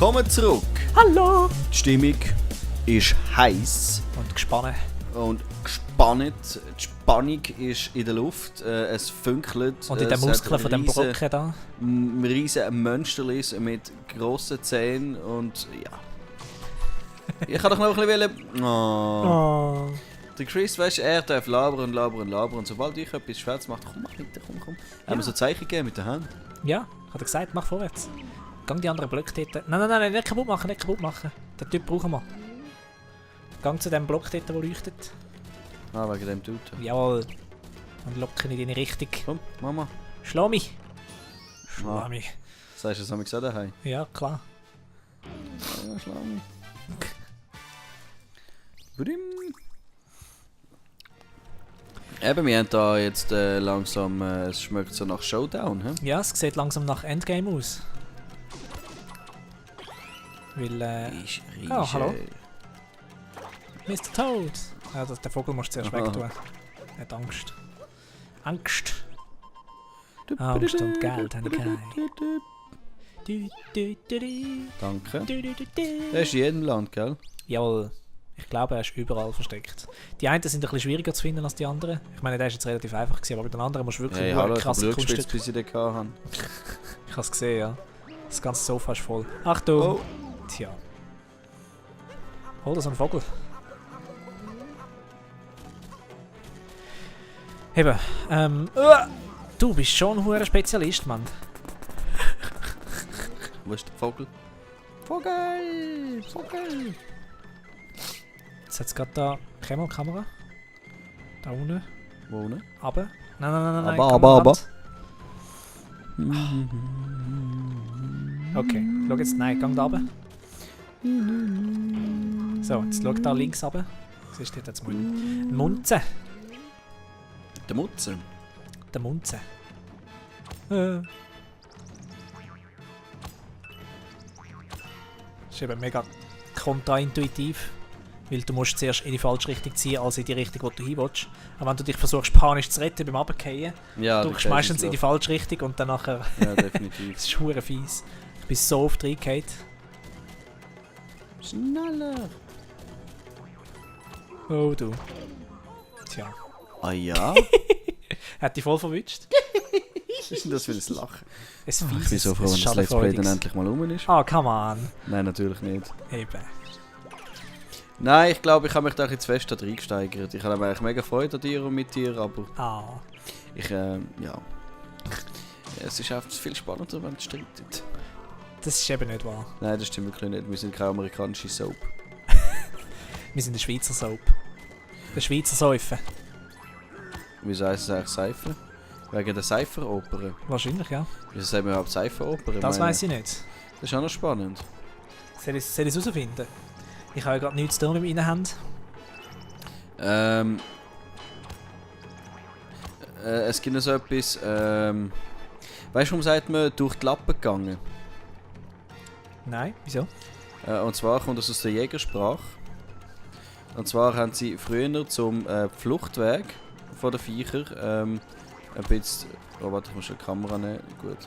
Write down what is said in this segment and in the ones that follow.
Willkommen zurück. Hallo! Die Stimmung ist heiß Und gespannt. und gespannt. Die Spannung ist in der Luft. Es funkelt. Und in den Muskeln von dem Brocken da. Riesen Mönsterlis mit grossen Zähnen und ja. Ich kann doch noch ein bisschen... Oh. Der Chris, weißt du, er darf labern und sobald ich etwas schwarz mache, komm, mach weiter, komm. Haben wir so Zeichen gegeben mit der Hand? Ja, hat er gesagt, mach vorwärts. Gang die anderen Blöcke dort. Nein, nicht kaputt machen, Den Typ brauchen wir. Gang zu dem Block dort, der leuchtet. Ah, wegen dem Dude. Jawohl. Und locken in deine Richtung. Komm, Mama. Schlau mich. Schlau mich. Sagst du das am gesagt daheim? Ja, klar. Ja, schlau mich. Brim. Eben, wir haben da jetzt langsam, es schmeckt so nach Showdown, hä? Ja, es sieht langsam nach Endgame aus. Weil, oh, hallo. Mr. Toad! Ja, der Vogel musst du zuerst wegtun. Er hat Angst. Angst! Angst und Geld habe ich keine. Danke. Der ist in jedem Land, gell? Jawohl. Ich glaube, er ist überall versteckt. Die einen sind ein bisschen schwieriger zu finden als die anderen. Ich meine, der ist jetzt relativ einfach gewesen, aber bei den anderen musst du wirklich krasse Kunststücke... bis ich den hatte. Ich habe es gesehen, ja. Das ganze Sofa ist voll. Achtung! Oh. Tja. Hol dir so einen Vogel. Eben, du bist schon ein hoher Spezialist, Mann. Wo ist der Vogel? Vogel! Jetzt hat es gerade da keine Kamera. Da unten. Wo unten? Aber. Nein. Aber. Okay, schau jetzt. Nein, gang da runter. So, jetzt schau da links runter. Siehst du jetzt mal? Munze. Der Mutze. Der Munze. Das ist eben mega kontraintuitiv. Weil du musst zuerst in die falsche Richtung ziehen, als in die Richtung, wo du hin willst. Aber wenn du dich versuchst panisch zu retten beim Runterfallen, drückst du meistens in die falsche Richtung und dann nachher... Ja, definitiv. Das ist verdammt fies. Ich bin so oft reingefallen. Schneller! Oh du. Tja. Ah ja? Hat dich voll verwünscht. Was ist denn das für ein Lachen? Ich bin so froh, wenn das Let's Play dann endlich mal rum ist. Ah, come on. Nein, natürlich nicht. Eben. Nein, ich glaube, ich habe mich da ein bisschen zu fest da reingesteigert. Ich habe eigentlich mega Freude an dir und mit dir, aber... Ich, ja... Es ist einfach viel spannender, wenn es streitet. Das ist eben nicht wahr. Nein, das stimmt wirklich nicht. Wir sind keine amerikanische Soap. Wir sind der Schweizer Soap. Der Schweizer Säufe. Wieso heisst es eigentlich Seife? Wegen der Seiferoper. Wahrscheinlich, ja. Wieso sagen wir überhaupt Seiferoper? Das weiss ich nicht. Das ist auch noch spannend. Soll ich es herausfinden? Ich habe ja gerade nichts zu tun mit meinen Händen. Es gibt noch so etwas... weißt du, warum sagt man durch die Lappen gegangen? Nein, wieso? Und zwar kommt das aus der Jägersprache. Und zwar haben sie früher zum Fluchtweg von den Viechern ein bisschen... Oh warte, ich muss schon die Kamera nehmen. Gut.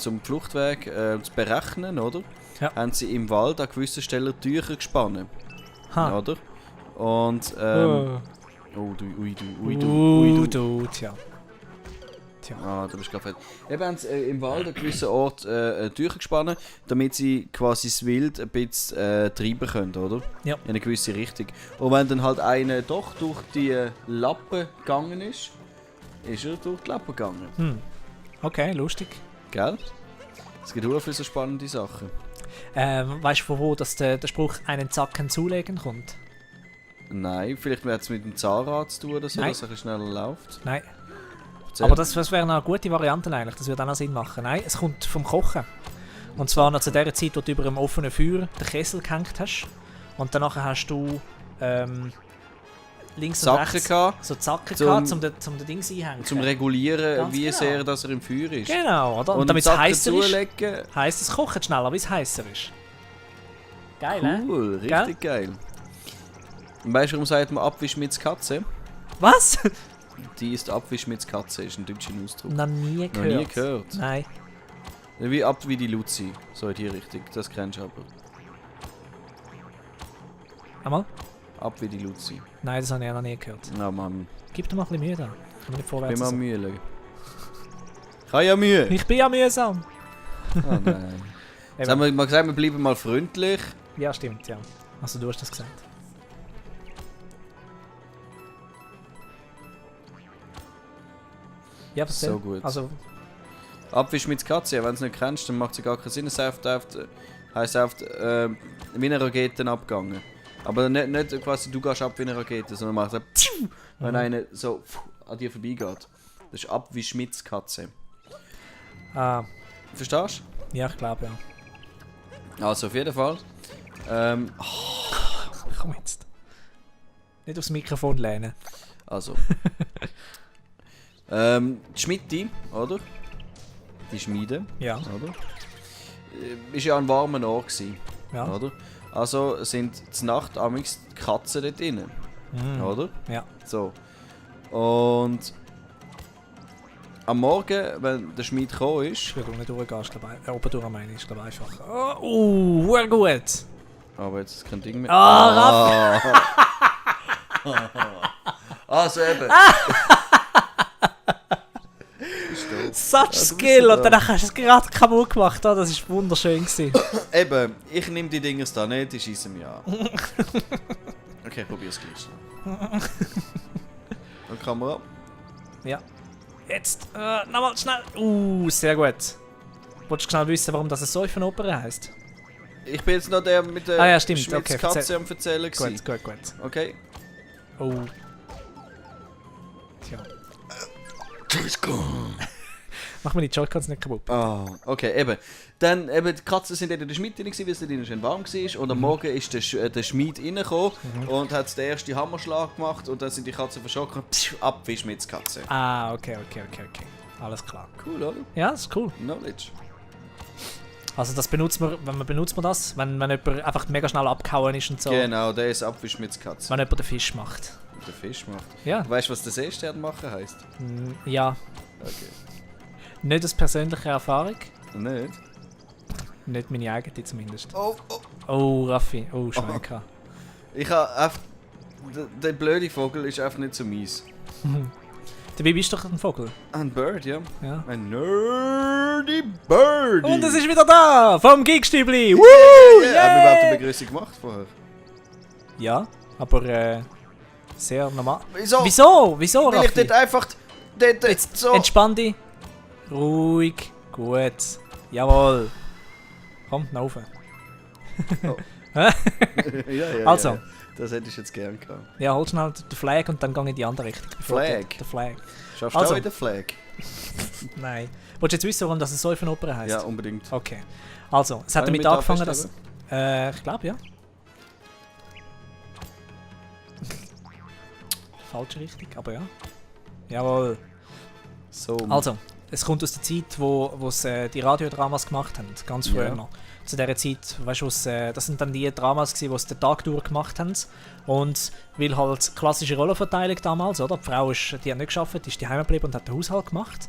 Zum Fluchtweg zu berechnen, oder? Ja. Haben sie im Wald an gewissen Stellen Tücher gespannt. Ha. Oder? Und... Tja. Ah, du bist gerade fett. Eben haben sie im Wald an gewissen Ort Tücher gespannt, damit sie quasi das Wild ein bisschen treiben können, oder? Ja. In eine gewisse Richtung. Und wenn dann halt einer doch durch die Lappen gegangen ist, ist er durch die Lappen gegangen. Okay, lustig. Gell? Es gibt auch viele so spannende Sachen. Weißt du, von wo das der Spruch einen Zacken zulegen kommt? Nein, vielleicht hat es mit dem Zahnrad zu tun oder so, Nein. dass er ein bisschen schneller läuft. Nein. Erzähl. Aber das wäre eine gute Variante eigentlich, das würde auch noch Sinn machen. Nein, es kommt vom Kochen. Und zwar noch zu der Zeit, wo du über einem offenen Feuer den Kessel gehängt hast. Und danach hast du links und rechts so Zacken gehabt, um den Dings einhängen. Zum Regulieren, Ganz wie genau. sehr dass er im Feuer ist. Genau, oder? Und damit es heißer ist, heisst es kochen schneller, wie es heißer ist. Geil, cool, richtig geil. Und weißt du, warum sagt man Abwischmitzkatze? Was? Die ist Abwischmitzkatze, ist ein deutscher Ausdruck. Noch nie gehört. Noch nie gehört? Nein. Wie die Luzi. So in die Richtung. Das kennst du aber. Einmal? Ab wie die Luzi. Nein, das habe ich noch nie gehört. Na Mann. Gib dir mal ein bisschen Mühe da. Kann man nicht vorwärts. Ich bin mal Mühe. Ich habe ja Mühe. Ich bin ja mühsam. Oh nein. Jetzt haben wir mal gesagt, wir bleiben mal freundlich. Ja, stimmt, ja. Also du hast das gesagt. Ja, was So gut. Also, Abwisch mit Katze, wenn du es nicht kennst, dann macht es gar keinen Sinn. Es heisst oft, wie eine Rakete abgegangen. Aber nicht quasi, du gehst ab wie eine Rakete, sondern macht so, wenn einer so an dir vorbeigeht. Das ist Abwisch mit Katze. ah, Verstehst ja, ich glaube, ja. du? Also auf jeden Fall. Komm jetzt. Nicht aufs Mikrofon lehnen. Also. Die Schmiede, oder? Die Schmiede, Ja. oder? Ist ja ein warmer Ort gewesen, Ja. oder? Also sind zur Nacht amigs die Katzen dort drin, oder? Ja. So. Und am Morgen, wenn der Schmied gekommen ist, Wenn du nicht durchgehst, glaube ich. Oben durch meine ich, ist glaube ich einfach. Sehr gut. aber jetzt ist kein Ding mehr. Ah, Also eben. Such Skill! Und dann hast du es gerade kaputt gemacht. Oh, das war wunderschön gewesen. Eben, ich nehme die Dinger da nicht, die schießen mich an. Okay, ich probier's gleich. Und Kamera. Ja. Jetzt, nochmal schnell. Sehr gut. Wolltest du schnell wissen, warum das so von Opera heisst? Ich bin jetzt noch der mit der ja, stimmt. Okay, Katze am erzählen gewesen. Gut. Okay. Oh. Tja. Mach mir die Joy-Cons nicht kaputt. Ah, okay, eben. Dann, eben, die Katzen sind in der Schmied drin, weil es drin schön warm war. Und am Morgen ist der Schmied reingekommen und hat den ersten Hammerschlag gemacht. Und dann sind die Katzen verschrocken und abwisch mit der Katze. Ah, okay. Alles klar. Cool, oder? Ja, das ist cool. Knowledge. Also das benutzt man, benutzt man das, wenn jemand einfach mega schnell abgehauen ist und so. Genau, der ist abwisch mit der Katze. Wenn jemand den Fisch macht. Der Fisch macht. Ja. Weißt du, was der Seestern machen heisst? Ja. Okay. Nicht aus persönlicher Erfahrung. Nicht? Nicht meine eigene zumindest. Oh. Oh, Raffi. Oh, Schwenker. Ich habe einfach... Der blöde Vogel ist einfach nicht so mies. Dabei bist du doch ein Vogel. Ein Bird, ja. Ja. Ein nerdy Birdie. Und es ist wieder da! Vom Geekstübli! Woo! Haben wir überhaupt eine Begrüßung gemacht vorher? Ja, aber sehr normal. Wieso? Wieso, Weil ich Raffi? dort einfach... Dort Jetzt so... entspann dich. Ruhig. Gut. Jawohl. Komm, nach oben. Oh. Hä? ja, Also. Ja. Das hätte ich jetzt gern gehabt. Ja, hol schnell den Flag und dann gehe ich in die andere Richtung. Flag? Der Flag. Schaffst Also. du auch in den Flag? Nein. Willst du jetzt wissen, warum das so von Opera heisst? Ja, unbedingt. Okay. Also, es hat Kann ich damit mit angefangen, dass... feststellen? ich glaube, ja. Falsche Richtung, aber ja. Jawohl. So. Also, es kommt aus der Zeit, wo sie die Radiodramas gemacht haben, ganz früher Ja. noch. Zu dieser Zeit, weißt du, das sind dann die Dramas gewesen, die sie den Tag durch gemacht haben. Und weil halt klassische Rollenverteilung damals, oder? Die Frau die hat nicht gearbeitet, ist daheim geblieben und hat den Haushalt gemacht.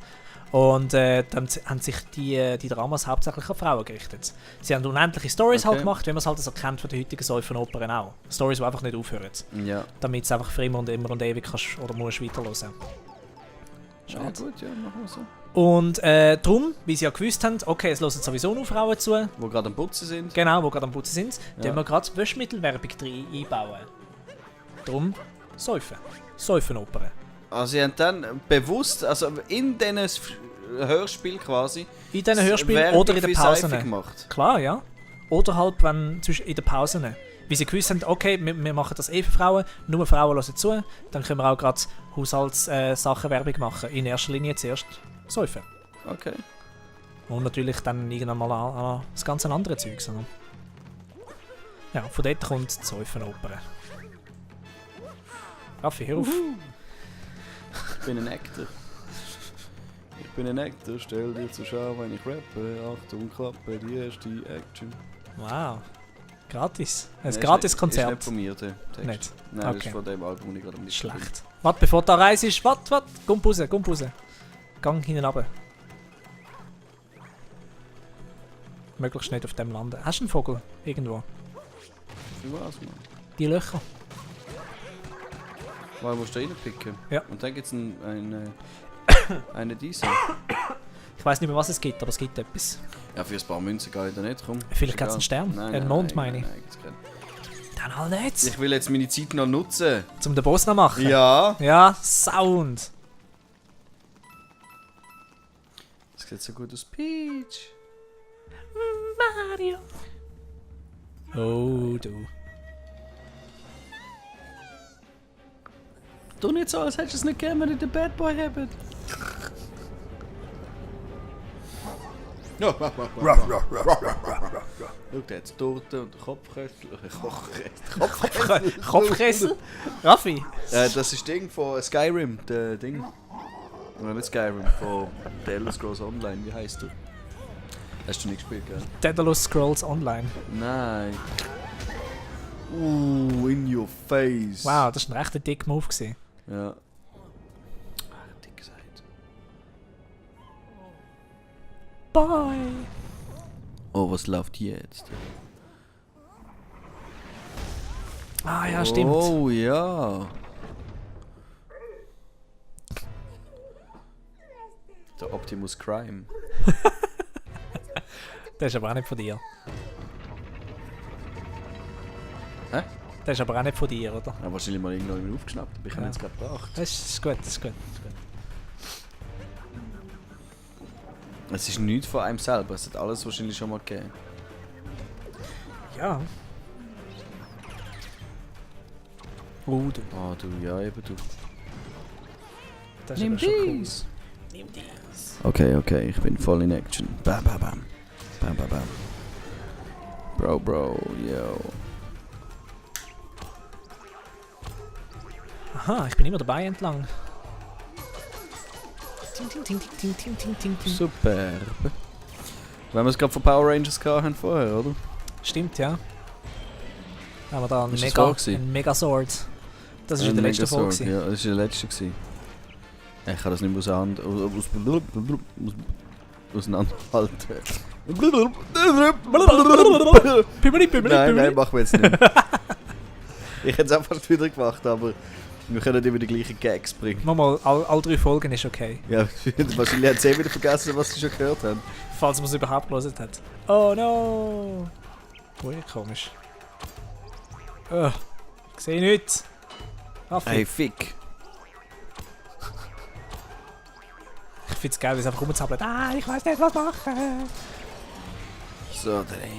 Und dann haben sich die Dramas hauptsächlich an Frauen gerichtet. Sie haben unendliche Stories halt gemacht, wie man es halt so kennt von den heutigen Säufen-Opern auch. Stories, die einfach nicht aufhören. Ja. Damit es einfach für immer und ewig kannst oder musst weiterhören. Ja, gut, ja, machen wir so. Und darum, wie sie ja gewusst haben, okay, es hören sowieso nur Frauen zu. Wo gerade am Putzen sind. Genau, die gerade am Putzen sind. Ja. Dann wir gerade Wäschmittelwerbung einbauen. Darum Säufen. Säufenopern. Also sie haben dann bewusst, also in diesen Hörspiel quasi, In diesen Hörspielen Werbung oder in den für Seife Pausen. gemacht. Klar, ja. Oder halt in den Pausen. Wie sie gewusst haben, okay, wir machen das für Frauen, nur Frauen hören zu, dann können wir auch gerade Haushaltssachen Werbung machen. In erster Linie zuerst Säufen. Okay. Und natürlich dann irgendwann mal an das ganze andere Zeug. Ja, von dort kommt die Säufenoper. Raffi, hör auf. Ich bin ein Actor. Ich bin ein Actor, stell dir zur Schau, wenn ich rappe. Achtung, Klappe, die erste Action. Wow. Gratis. Ein Nein, Gratis-Konzert. Ist nicht von mir, der Text. Nicht? Nein, das Okay. ist von dem Album, das ich gerade am liebsten Schlecht. Warte, bevor du da reist, warte. Komm raus. Gang hinten runter. möglichst nicht auf dem landen. Hast du einen Vogel? Irgendwo? Für was, Mann? Die Löcher. Weil musst du reinpicken. Ja. Und dann gibt es eine diese. Ich weiß nicht mehr, was es gibt, aber es gibt etwas. Ja, für ein paar Münzen gehe ich da nicht rum. Vielleicht gibt es einen Stern. Einen Mond, meine ich. Nein, gibt's keinen. Dann halt nicht. Ich will jetzt meine Zeit noch nutzen. Zum den Boss noch machen? Ja. Ja, Sound. Das sieht so gut aus. Peach. Mario. Oh, du. Du nicht so, als hättest du es nicht gegeben, wenn ich den Bad Boy habe. Schau, der hat die Torte und den Kopfkessel. Kopfkessel? Raffi? Das ist das Ding von Skyrim, der Ding. Oder nicht Skyrim, von The Elder Scrolls Online, wie heisst der? Hast du nicht gespielt, gell? Daedalus Scrolls Online. Nein. In your face. Wow, das war ein rechter dick Move gewesen. Ja. Dick gesagt. Bye. Oh, was läuft jetzt? Ah ja, stimmt. Oh ja. Der Optimus Crime. Der ist aber auch nicht von dir. Hä? Der ist aber auch nicht von dir, oder? Ja, wahrscheinlich mal irgendwann aufgeschnappt, aber ich habe ihn jetzt gerade gebracht. Das ist gut, das ist gut. Das ist gut. Es ist nichts von einem selber, es hat alles wahrscheinlich schon mal gegeben. Ja. Oh, du. Ah, du, ja, eben du. Das ist aber schon cool. Nimm dies. Okay, ich bin voll in Action. Bam, bam, bam. Bam, bam, bam. Bro, yo. Aha, ich bin immer dabei entlang. Ting, ting, ting, ting, ting, ting, ting, ting. Super. Wenn wir es gerade von Power Rangers hatten vorher, oder? Stimmt, ja. Da haben wir da einen, Ist das vor gewesen? einen Megasword. Das war in der letzten Folge. Ja, das war in der letzten. gewesen. Ich kann das nicht mehr auseinanderhalten. Nein, machen wir jetzt nicht. Ich hätte es einfach wieder gemacht, aber wir können immer die gleichen Gags bringen. Nochmal, all 3 Folgen ist okay. Ja, wahrscheinlich hat sie wieder vergessen, was sie schon gehört haben. Falls man es überhaupt gelesen hat. Oh no! Ui, komisch. Ich sehe nichts. Raffi. Hey, Fick. Ich find's geil, wie es einfach rumzappelt. Ah, ich weiß nicht, was machen. So, drei.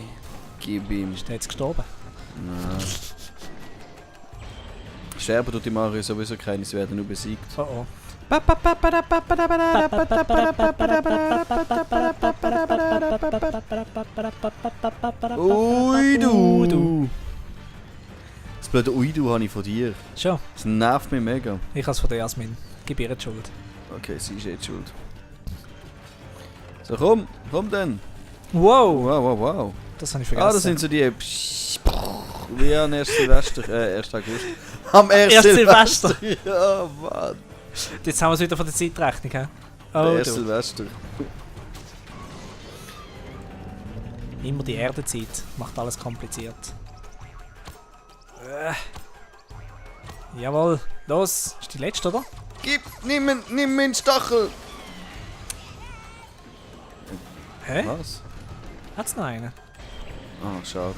Gib ihm. Ist der jetzt gestorben? Nein. Sterben tut die Mario sowieso keine, sie werden nur besiegt. Oh oh. Uidu! Das blöde Uidu habe ich von dir. Schon. Das nervt mich mega. Ich habe es von der Jasmin. Gib ihr die Schuld. Okay, sie ist jetzt schuld. So, komm dann. Wow! Wow. Das habe ich vergessen. Ah, das sind so die... Wie am 1. Silvester, 1. August. Am 1. Silvester. Ja, Mann. Jetzt haben wir es wieder von der Zeitrechnung, hä? Der Oh, 1. du. Silvester. Immer die Erdezeit. Macht alles kompliziert. Jawohl. Los. Ist die letzte, oder? Nimm meinen Stachel. Hä? Was? Hat's noch einen? Ah, schade.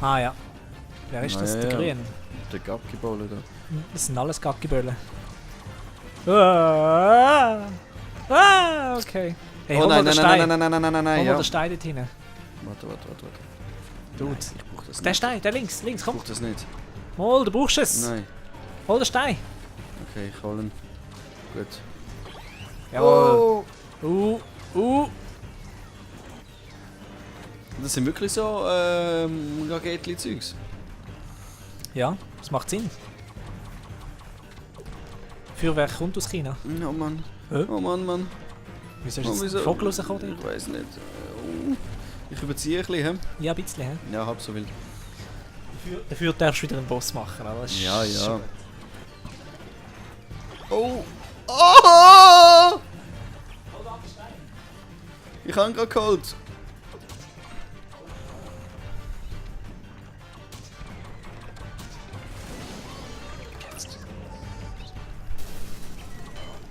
Ah ja. Wer ist das? Ja, Der ja. Grün. Der Gackibolle da. Das sind alles Gackiböllen. Okay. Hey, Oh hol mal nein, den Stein. nein, Hol mal ja. den Stein dort hinten. Warte. Dude. Nein, ich brauch das Der nicht. Stein, der links, Ich komm. brauch das nicht. Hol, du brauchst es. Nein. Hol den Stein. Okay, ich hol ihn. Gut. Jawohl. Das sind wirklich so Raketli-Zeugs. Ja, das macht Sinn. Feuerwerk kommt aus China. Oh Mann. Hä? Oh Mann. Wieso ist jetzt ein Vogel rausgekommen? Ich weiß nicht. Ich überziehe ein bisschen, hä? Ja, ein bisschen. He? Ja, halb so wild. Dafür darfst du wieder einen Boss machen. Aber das ist Ja. schon gut. Oh! Ich habe ihn gerade geholt.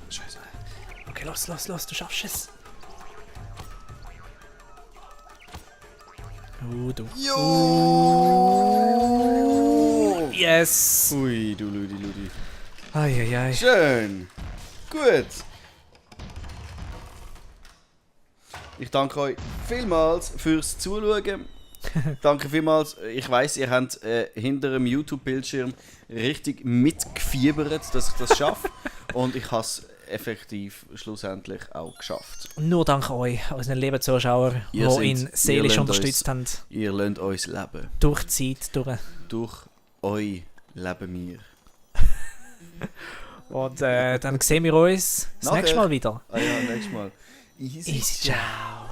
Scheiße. Okay, los, du schaffst es. Du. Jo! Yes! Ui, du Ludi. Eieiei. Schön. Gut. Ich danke euch vielmals fürs Zuschauen. Danke vielmals. Ich weiss, ihr habt hinter dem YouTube-Bildschirm richtig mitgefiebert, dass ich das schaffe. Und ich habe es effektiv schlussendlich auch geschafft. Nur dank euch, unseren lieben Zuschauern, die ihn seelisch unterstützt haben. Ihr lernt uns leben. Durch die Zeit, durch. Durch euch leben wir. Und dann sehen wir uns das nächste Mal wieder. Ah ja, nächstes Mal. Easy, ciao.